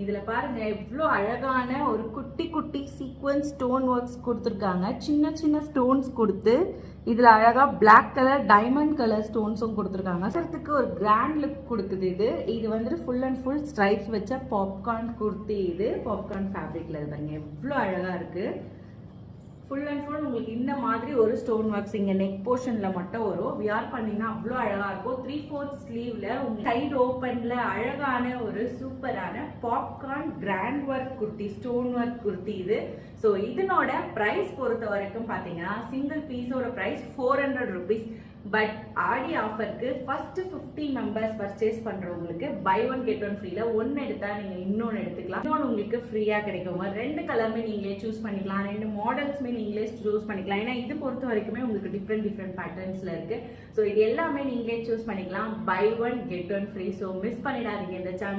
இதுல பாருங்க எவ்வளோ அழகான ஒரு குட்டி குட்டி சீக்வன்ஸ் ஸ்டோன் ஒர்க்ஸ் கொடுத்துருக்காங்க. சின்ன சின்ன ஸ்டோன்ஸ் கொடுத்து இதுல அழகா பிளாக் கலர் டைமண்ட் கலர் ஸ்டோன்ஸும் கொடுத்துருக்காங்க. அதுக்கு ஒரு கிராண்ட் லுக் கொடுக்குது. இது வந்துட்டு ஃபுல் அண்ட் ஃபுல் ஸ்ட்ரைப்ஸ் வச்ச பாப்கார்ன் குர்த்தி. இது பாப்கார்ன் ஃபேப்ரிக்ல பாருங்க எவ்வளோ அழகா இருக்கு. ஃபுல் அண்ட் ஃபுல் உங்களுக்கு இந்த மாதிரி ஒரு ஸ்டோன் ஒர்க்ஸ் இங்கே நெக் போர்ஷனில் மட்டும் வரும். வியர் பண்ணிங்கன்னா அவ்வளோ அழகாக இருக்கும். 3/4 ஸ்லீவ்ல உங்களுக்கு சைடு ஓப்பனில் அழகான ஒரு சூப்பரான popcorn grand work kurti, stone work kurti இது. ஸோ இதனோட ப்ரைஸ் பொறுத்த வரைக்கும் பார்த்தீங்கன்னா சிங்கிள் பீஸோட price 400 rupees. But Aadi ஆஃபருக்கு first 50 members purchase பண்றவங்களுக்கு பை ஒன் கெட் ஒன் ஃப்ரீல ஒன்னு எடுத்தா நீங்க இன்னொன்னு எடுத்துக்கலாம். இன்னொன்று உங்களுக்கு ஃப்ரீயா கிடைக்கும். 2 கலருமே நீங்களே சூஸ் பண்ணிக்கலாம். 2 மாடல்ஸ்மே நீங்களே சூஸ் பண்ணிக்கலாம். ஏன்னா இது பொறுத்த வரைக்குமே உங்களுக்கு டிஃப்ரெண்ட் பேட்டர்ன்ஸ்ல இருக்கு. ஸோ இது எல்லாமே நீங்களே சூஸ் பண்ணிக்கலாம். Buy one get one free. So miss பண்ணிடாதீங்க இந்த சான்ஸ்.